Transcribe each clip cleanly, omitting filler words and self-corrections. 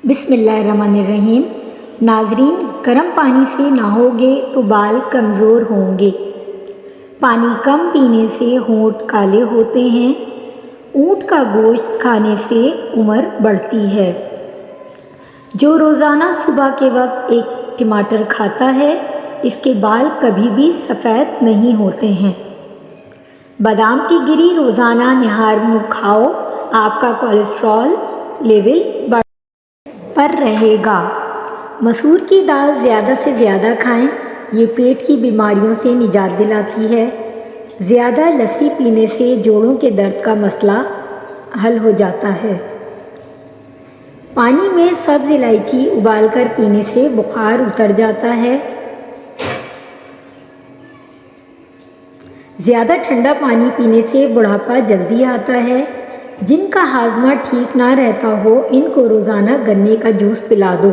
बिस्मिल्लाहिर्रहमानिर्रहीम। नाजरीन, गर्म पानी से नहाओगे तो बाल कमज़ोर होंगे। पानी कम पीने से होंठ काले होते हैं। ऊँट का गोश्त खाने से उम्र बढ़ती है। जो रोज़ाना सुबह के वक्त एक टमाटर खाता है, इसके बाल कभी भी सफ़ेद नहीं होते हैं। बादाम की गिरी रोज़ाना निहार मुँह खाओ, आपका कोलेस्ट्रॉल लेवल पर रहेगा। मसूर की दाल ज़्यादा से ज़्यादा खाएं, ये पेट की बीमारियों से निजात दिलाती है। ज़्यादा लस्सी पीने से जोड़ों के दर्द का मसला हल हो जाता है। पानी में सब्ज़ इलायची उबालकर पीने से बुखार उतर जाता है। ज़्यादा ठंडा पानी पीने से बुढ़ापा जल्दी आता है। जिनका हाजमा ठीक ना रहता हो, इनको रोज़ाना गन्ने का जूस पिला दो।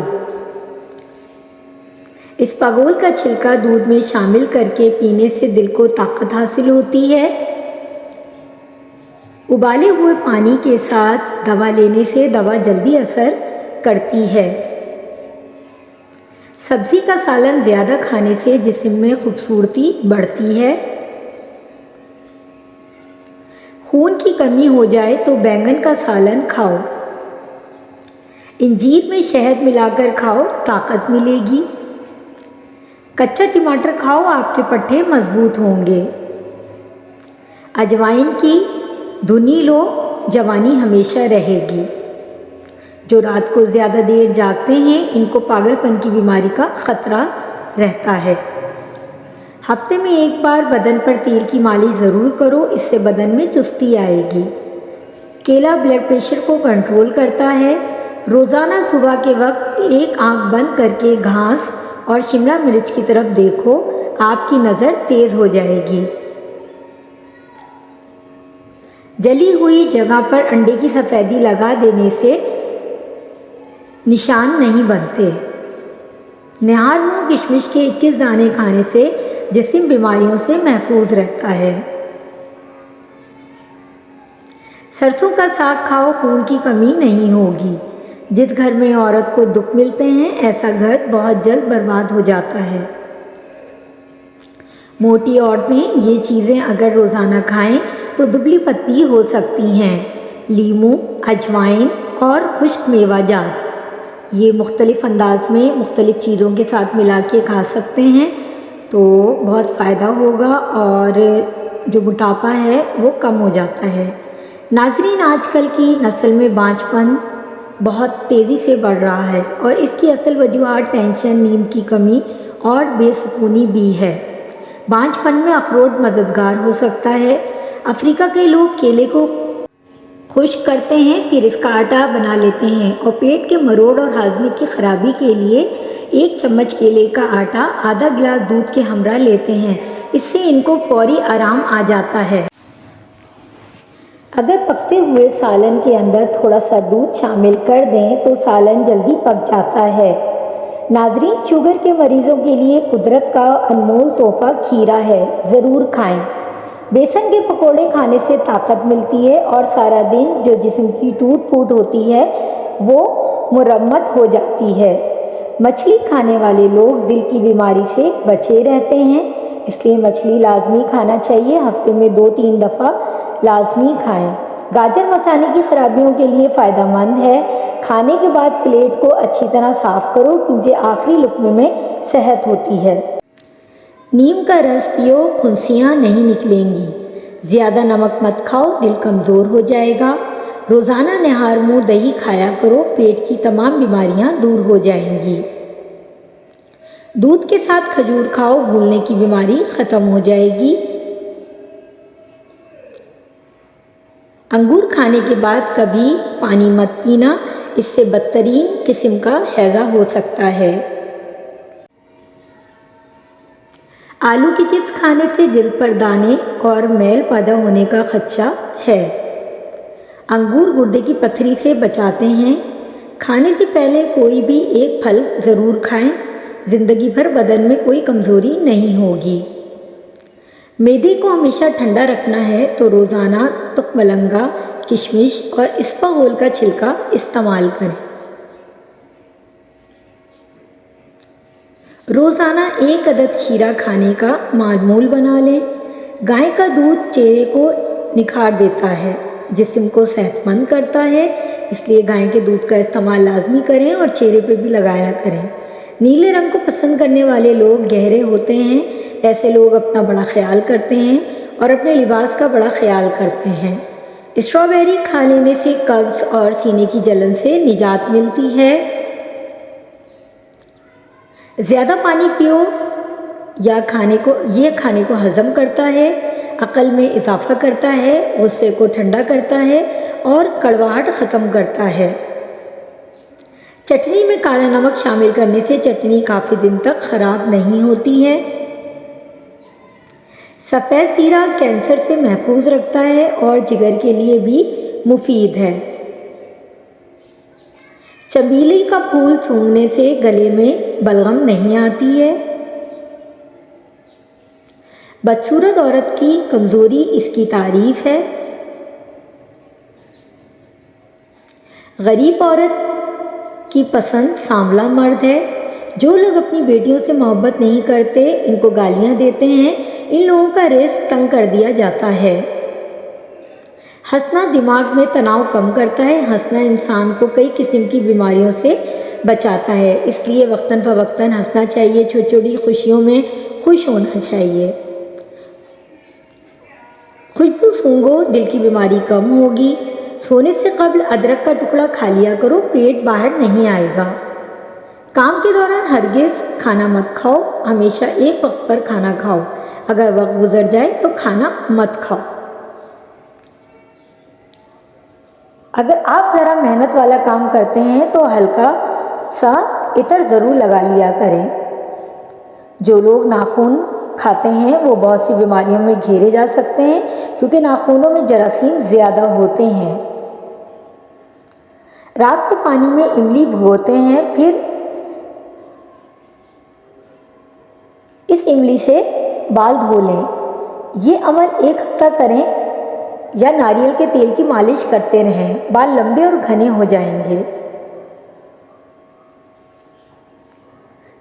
इसबगोल का छिलका दूध में शामिल करके पीने से दिल को ताकत हासिल होती है। उबाले हुए पानी के साथ दवा लेने से दवा जल्दी असर करती है। सब्ज़ी का सालन ज़्यादा खाने से जिस्म में खूबसूरती बढ़ती है। खून की कमी हो जाए तो बैंगन का सालन खाओ। इंजीर में शहद मिलाकर खाओ, ताकत मिलेगी। कच्चा टमाटर खाओ, आपके पट्टे मजबूत होंगे। अजवाइन की धुनी लो, जवानी हमेशा रहेगी। जो रात को ज़्यादा देर जागते हैं, इनको पागलपन की बीमारी का ख़तरा रहता है। हफ्ते में एक बार बदन पर तेल की मालिश ज़रूर करो, इससे बदन में चुस्ती आएगी। केला ब्लड प्रेशर को कंट्रोल करता है। रोज़ाना सुबह के वक्त एक आंख बंद करके घास और शिमला मिर्च की तरफ देखो, आपकी नज़र तेज़ हो जाएगी। जली हुई जगह पर अंडे की सफ़ेदी लगा देने से निशान नहीं बनते। निहार मुँह किशमिश के 21 दाने खाने से जिस्म बीमारियों से महफूज रहता है। सरसों का साग खाओ, खून की कमी नहीं होगी। जिस घर में औरत को दुख मिलते हैं, ऐसा घर बहुत जल्द बर्बाद हो जाता है। मोटी औरतें ये चीज़ें अगर रोज़ाना खाएं तो दुबली पतली हो सकती हैं। लीमू, अजवाइन और खुश्क मेवाजात ये मुख्तलिफ़ अंदाज में मुख्तलिफ़ चीज़ों के साथ मिला के खा सकते हैं, तो बहुत फ़ायदा होगा और जो मोटापा है वो कम हो जाता है। नाज़रीन, आजकल की नस्ल में बांझपन बहुत तेज़ी से बढ़ रहा है और इसकी असल वजूहात टेंशन, नींद की कमी और बेसुकूनी भी है। बांझपन में अखरोट मददगार हो सकता है। अफ्रीका के लोग केले को खुश्क करते हैं, फिर इसका आटा बना लेते हैं और पेट के मरोड़ और हाजमे की खराबी के लिए 1 चम्मच केले का आटा आधा गिलास दूध के हमरा लेते हैं। इससे इनको फौरी आराम आ जाता है। अगर पकते हुए सालन के अंदर थोड़ा सा दूध शामिल कर दें तो सालन जल्दी पक जाता है। नाजरीन, शुगर के मरीज़ों के लिए कुदरत का अनमोल तोहफ़ा खीरा है, ज़रूर खाएं। बेसन के पकोड़े खाने से ताकत मिलती है और सारा दिन जो जिस्म की टूट फूट होती है वो मुरम्मत हो जाती है। मछली खाने वाले लोग दिल की बीमारी से बचे रहते हैं, इसलिए मछली लाजमी खाना चाहिए। हफ्ते में 2-3 दफ़ा लाजमी खाएं। गाजर मसाने की खराबियों के लिए फ़ायदेमंद है। खाने के बाद प्लेट को अच्छी तरह साफ़ करो, क्योंकि आखिरी लुक़्मे में सेहत होती है। नीम का रस पियो, फुंसियाँ नहीं निकलेंगी। ज़्यादा नमक मत खाओ, दिल कमज़ोर हो जाएगा। रोज़ाना निहार मुँह दही खाया करो, पेट की तमाम बीमारियाँ दूर हो जाएंगी। दूध के साथ खजूर खाओ, भूलने की बीमारी ख़त्म हो जाएगी। अंगूर खाने के बाद कभी पानी मत पीना, इससे बदतरीन किस्म का हैज़ा हो सकता है। आलू की चिप्स खाने से जल्द पर दाने और मैल पैदा होने का खदशा है। अंगूर गुर्दे की पथरी से बचाते हैं। खाने से पहले कोई भी एक फल ज़रूर खाएं, ज़िंदगी भर बदन में कोई कमज़ोरी नहीं होगी। मैदे को हमेशा ठंडा रखना है तो रोज़ाना तुख मलंगा, किशमिश और इसबगोल का छिलका इस्तेमाल करें। रोज़ाना 1 अदद खीरा खाने का मामूल बना लें। गाय का दूध चेहरे को निखार देता है, जिस्म को सेहतमंद करता है, इसलिए गाय के दूध का इस्तेमाल लाजमी करें और चेहरे पे भी लगाया करें। नीले रंग को पसंद करने वाले लोग गहरे होते हैं। ऐसे लोग अपना बड़ा ख्याल करते हैं और अपने लिबास का बड़ा ख्याल करते हैं। स्ट्रॉबेरी खा लेने से कब्ज़ और सीने की जलन से निजात मिलती है। ज़्यादा पानी पियो या खाने को हज़म करता है, अक़ल में इजाफ़ा करता है, गुस्से को ठंडा करता है और कड़वाहट ख़त्म करता है। चटनी में काला नमक शामिल करने से चटनी काफ़ी दिन तक ख़राब नहीं होती है। सफ़ेद ज़ीरा कैंसर से महफूज रखता है और जिगर के लिए भी मुफीद है। चमेली का फूल सूंघने से गले में बलगम नहीं आती है। बदसूरत औरत की कमज़ोरी इसकी तारीफ़ है। गरीब औरत की पसंद सांवला मर्द है। जो लोग अपनी बेटियों से मोहब्बत नहीं करते, इनको गालियाँ देते हैं, इन लोगों का रिज़्क़ तंग कर दिया जाता है। हंसना दिमाग में तनाव कम करता है। हंसना इंसान को कई किस्म की बीमारियों से बचाता है, इसलिए वक्तन फ़वक्तन हंसना चाहिए। छोटी छोटी खुशियों में खुश होना चाहिए। खुशबू सूंघो, दिल की बीमारी कम होगी। सोने से कब्ल अदरक का टुकड़ा खा लिया करो, पेट बाहर नहीं आएगा। काम के दौरान हरगिज़ खाना मत खाओ, हमेशा एक वक्त पर खाना खाओ। अगर वक्त गुजर जाए तो खाना मत खाओ। अगर आप ज़रा मेहनत वाला काम करते हैं तो हल्का सा इत्र ज़रूर लगा लिया करें। जो लोग नाखून खाते हैं वो बहुत सी बीमारियों में घेरे जा सकते हैं, क्योंकि नाखूनों में जरासीम ज़्यादा होते हैं। रात को पानी में इमली भिगोते हैं, फिर इस इमली से बाल धो लें। ये अमल 1 हफ्ता करें या नारियल के तेल की मालिश करते रहें, बाल लंबे और घने हो जाएंगे।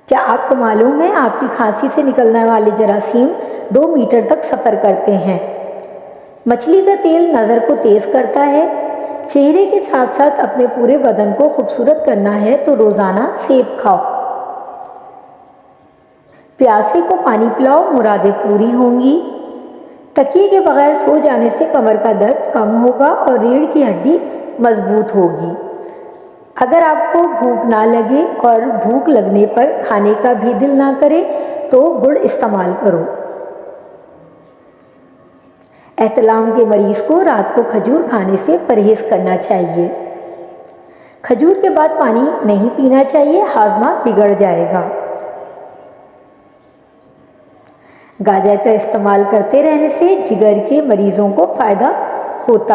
क्या आपको मालूम है आपकी खांसी से निकलने वाले जरासीम 2 मीटर तक सफ़र करते हैं। मछली का तेल नज़र को तेज़ करता है। चेहरे के साथ साथ अपने पूरे बदन को खूबसूरत करना है तो रोज़ाना सेब खाओ। प्यासे को पानी पिलाओ, मुरादें पूरी होंगी। तकिए के बगैर सो जाने से कमर का दर्द कम होगा और रीढ़ की हड्डी मजबूत होगी। अगर आपको भूख ना लगे और भूख लगने पर खाने का भी दिल ना करे तो गुड़ इस्तेमाल करो। एहतलाम के मरीज़ को रात को खजूर खाने से परहेज़ करना चाहिए। खजूर के बाद पानी नहीं पीना चाहिए, हाजमा बिगड़ जाएगा। गाजर का इस्तेमाल करते रहने से जिगर के मरीज़ों को फ़ायदा होता है।